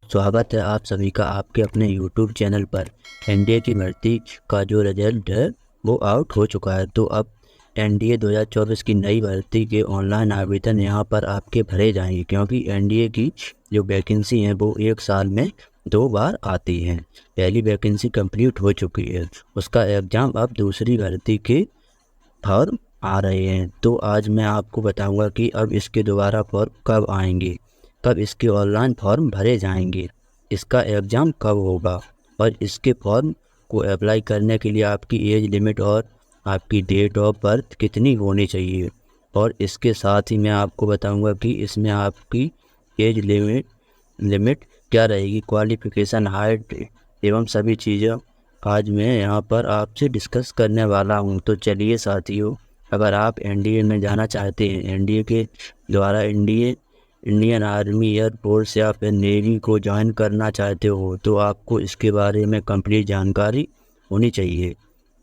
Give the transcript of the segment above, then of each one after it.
स्वागत है आप सभी का आपके अपने YouTube चैनल पर। एनडीए की भर्ती का जो रिजल्ट है वो आउट हो चुका है। तो अब एनडीए 2024 की नई भर्ती के ऑनलाइन आवेदन यहाँ पर आपके भरे जाएंगे, क्योंकि एनडीए की जो वैकेंसी है वो एक साल में 2 बार आती हैं। पहली वैकेंसी कंप्लीट हो चुकी है, उसका एग्ज़ाम अब दूसरी भर्ती के फॉर्म आ रहे हैं। तो आज मैं आपको बताऊंगा कि अब इसके दोबारा फॉर्म कब आएंगे, कब इसके ऑनलाइन फॉर्म भरे जाएंगे, इसका एग्ज़ाम कब होगा और इसके फॉर्म को अप्लाई करने के लिए आपकी एज लिमिट और आपकी डेट ऑफ बर्थ कितनी होनी चाहिए। और इसके साथ ही मैं आपको बताऊंगा कि इसमें आपकी एज लिमिट क्या रहेगी, क्वालिफ़िकेशन, हाइट एवं सभी चीज़ें आज मैं यहाँ पर आपसे डिस्कस करने वाला हूँ। तो चलिए साथियों, अगर आप एनडीए में जाना चाहते हैं, एनडीए के द्वारा इंडियन आर्मी, एयर फोर्स या फिर नेवी को ज्वाइन करना चाहते हो, तो आपको इसके बारे में कंप्लीट जानकारी होनी चाहिए।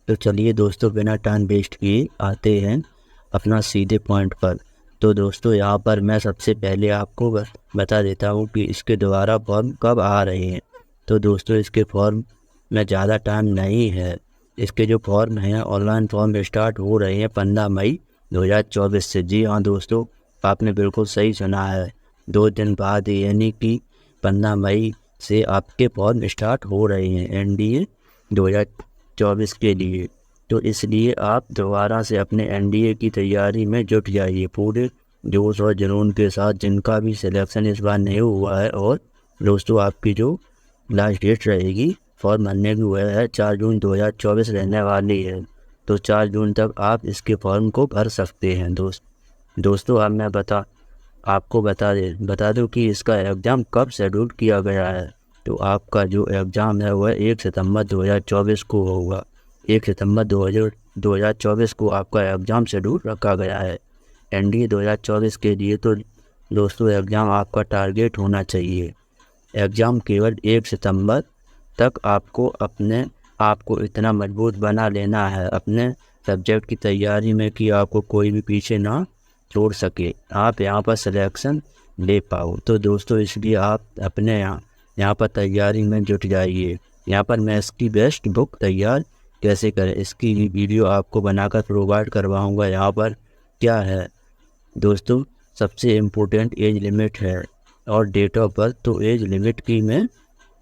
तो चलिए दोस्तों, बिना टाइम वेस्ट किए आते हैं अपना सीधे पॉइंट पर। तो दोस्तों, यहाँ पर मैं सबसे पहले आपको बता देता हूँ कि इसके दोबारा फॉर्म कब आ रहे हैं। तो दोस्तों, इसके फॉर्म में ज़्यादा टाइम नहीं है। इसके जो फॉर्म हैं, ऑनलाइन फॉर्म स्टार्ट हो रहे हैं 15 मई 2024 से। जी हाँ दोस्तों, आपने बिल्कुल सही सुना है। 2 दिन बाद यानी कि 15 मई से आपके फॉर्म स्टार्ट हो रहे हैं एनडीए 2024 के लिए। तो इसलिए आप दोबारा से अपने एनडीए की तैयारी में जुट जाइए पूरे जोश और जुनून के साथ, जिनका भी सिलेक्शन इस बार नहीं हुआ है। और दोस्तों, आपकी जो लास्ट डेट रहेगी फॉर्म भरने की वह है 4 जून 2024 रहने वाली है। तो 4 जून तक आप इसके फॉर्म को भर सकते हैं। दोस्तों, अब मैं आपको बता दूं कि इसका एग्ज़ाम कब शेड्यूल किया गया है। तो आपका जो एग्ज़ाम है वह 1 सितंबर 2024 को होगा। 1 सितंबर 2024 को आपका एग्ज़ाम शेड्यूल रखा गया है एनडीए 2024 के लिए। तो दोस्तों, एग्ज़ाम आपका टारगेट होना चाहिए। एग्ज़ाम केवल 1 सितंबर तक आपको इतना मजबूत बना लेना है अपने सब्जेक्ट की तैयारी में कि आपको कोई भी पीछे ना छोड़ सके, आप यहाँ पर सिलेक्शन ले पाओ। तो दोस्तों, इसलिए आप अपने यहाँ पर तैयारी में जुट जाइए। यहाँ पर मैं इसकी बेस्ट बुक तैयार कैसे करें, इसकी वीडियो आपको बनाकर प्रोवाइड करवाऊँगा। यहाँ पर क्या है दोस्तों, सबसे इम्पोर्टेंट एज लिमिट है और डेट ऑफ बर्थ। तो एज लिमिट की मैं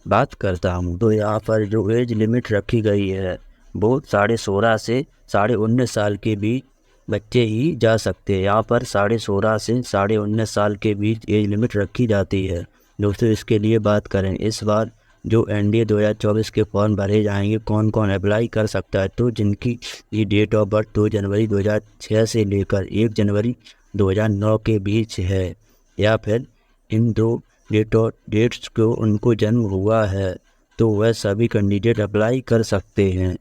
बात करता हूँ। तो यहाँ पर जो एज लिमिट रखी गई है वो 16.5 से 19.5 साल के बीच बच्चे ही जा सकते हैं। यहाँ पर 16.5 से 19.5 साल के बीच एज लिमिट रखी जाती है। दोस्तों, इसके लिए बात करें इस बार जो एनडीए 2024 के फॉर्म भरे जाएंगे, कौन कौन अप्लाई कर सकता है। तो जिनकी ये डेट ऑफ बर्थ 2 जनवरी 2006 से लेकर 1 जनवरी 2009 के बीच है, या फिर इन दो डेट्स को उनको जन्म हुआ है, तो वह सभी कैंडिडेट अप्लाई कर सकते हैं,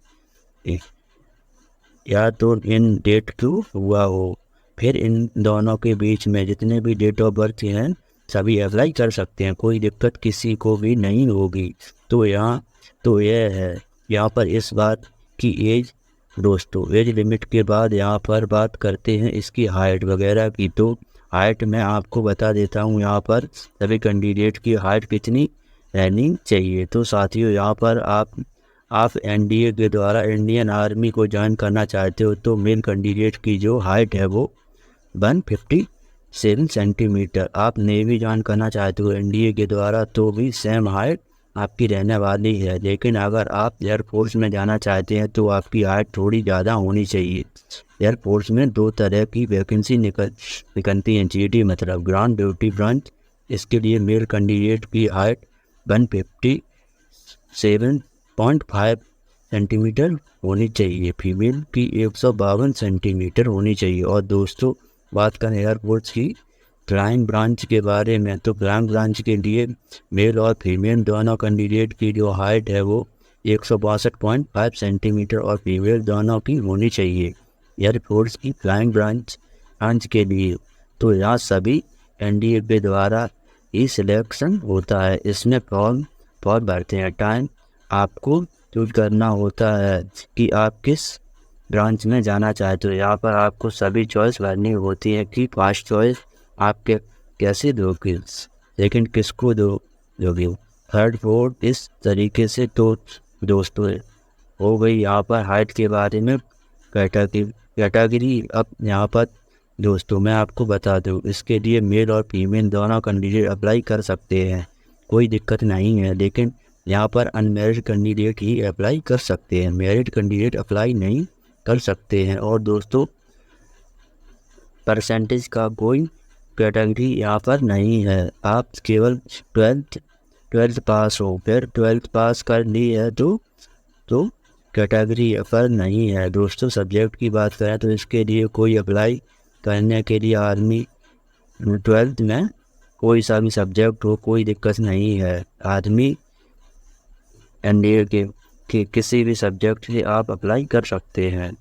या तो इन डेट को हुआ हो। फिर इन दोनों के बीच में जितने भी डेट ऑफ बर्थ हैं सभी अप्लाई कर सकते हैं, कोई दिक्कत किसी को भी नहीं होगी। तो यह है यहाँ पर इस बात की एज। दोस्तों, एज लिमिट के बाद यहाँ पर बात करते हैं इसकी हाइट वगैरह की। तो हाइट मैं आपको बता देता हूँ यहाँ पर सभी कैंडिडेट की हाइट कितनी रहनी चाहिए। तो साथियों, यहाँ पर आप एनडीए के द्वारा इंडियन आर्मी को ज्वाइन करना चाहते हो, तो मेल कैंडिडेट की जो हाइट है वो 157 सेंटीमीटर। आप नेवी ज्वाइन करना चाहते हो एनडीए के द्वारा, तो भी सेम हाइट आपकी रहने वाली है। लेकिन अगर आप एयरफोर्स में जाना चाहते हैं तो आपकी हाइट थोड़ी ज़्यादा होनी चाहिए। एयरफोर्स में 2 तरह की वैकेंसी निकलती हैं, जीडी मतलब ग्राउंड ड्यूटी ब्रांच। इसके लिए मेल कैंडिडेट की हाइट 157.5 सेंटीमीटर होनी चाहिए, फीमेल की 152 सेंटीमीटर होनी चाहिए। और दोस्तों, बात करें एयरफोर्स की फ्लाइंग ब्रांच के बारे में, तो फ्लाइंग ब्रांच के लिए मेल और फीमेल दोनों कैंडिडेट की जो हाइट है वो 162.5 सेंटीमीटर और फीमेल दोनों की होनी चाहिए एयरफोर्स की फ्लाइंग ब्रांच के लिए। तो यहाँ सभी एनडीए के द्वारा ही सिलेक्शन होता है। इसमें फॉर्म भरते हैं टाइम आपको चूज करना होता है कि आप किस ब्रांच में जाना चाहते हो। यहाँ पर आपको सभी चॉइस भरनी होती है कि फर्स्ट चॉइस आप कैसे दोगे, सेकंड किसको दोगे, थर्ड फोर्थ इस तरीके से। तो दोस्तों हो गई यहाँ पर हाइट के बारे में कैटेगरी। अब यहाँ पर दोस्तों मैं आपको बता दूँ, इसके लिए मेल और फीमेल दोनों कैंडिडेट अप्लाई कर सकते हैं, कोई दिक्कत नहीं है। लेकिन यहाँ पर अनमैरिड कैंडिडेट ही अप्लाई कर सकते हैं, मैरिड कैंडिडेट अप्लाई नहीं कर सकते हैं। और दोस्तों परसेंटेज का कोई कैटेगरी यहाँ पर नहीं है, आप केवल ट्वेल्थ पास हो, फिर 12th पास कर ली है तो कैटेगरी पर नहीं है। दोस्तों सब्जेक्ट की बात करें तो इसके लिए कोई अप्लाई करने के लिए आदमी 12th में कोई सा भी सब्जेक्ट हो, कोई दिक्कत नहीं है। आदमी एनडीए के किसी भी सब्जेक्ट से आप अप्लाई कर सकते हैं,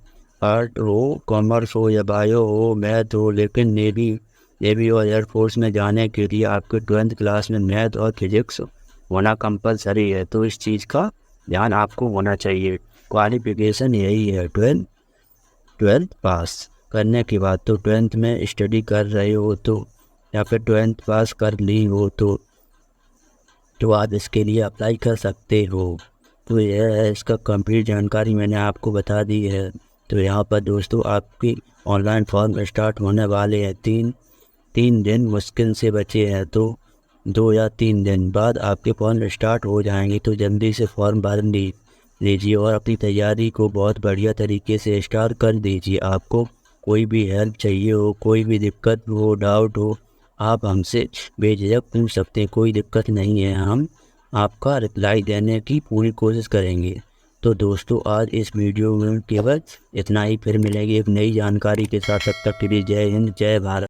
आर्ट हो, कॉमर्स हो या बायो हो, मैथ हो। लेकिन नेवी और एयरफोर्स में जाने के लिए आपके 12th क्लास में मैथ और फिजिक्स होना कंपलसरी है, तो इस चीज़ का ध्यान आपको होना चाहिए। क्वालिफिकेशन यही है, 12th पास करने के बाद। तो 12th में स्टडी कर रहे हो तो या फिर 12th पास कर ली हो तो आप इसके लिए अप्लाई कर सकते हो। तो यह है, इसका कंप्लीट जानकारी मैंने आपको बता दी है। तो यहाँ पर दोस्तों आपकी ऑनलाइन फॉर्म स्टार्ट होने वाले हैं, तीन दिन मुश्किल से बचे हैं, तो 2 या 3 दिन बाद आपके फॉर्म स्टार्ट हो जाएंगे। तो जल्दी से फॉर्म भर लीजिए और अपनी तैयारी को बहुत बढ़िया तरीके से स्टार्ट कर दीजिए। आपको कोई भी हेल्प चाहिए हो, कोई भी दिक्कत हो, डाउट हो, आप हमसे बेझिझक पूछ सकते हैं, कोई दिक्कत नहीं है। हम आपका रिप्लाई देने की पूरी कोशिश करेंगे। तो दोस्तों आज इस वीडियो में केवल इतना ही, फिर मिलेगी एक नई जानकारी के साथ। तब तक के लिए जय हिंद, जय भारत।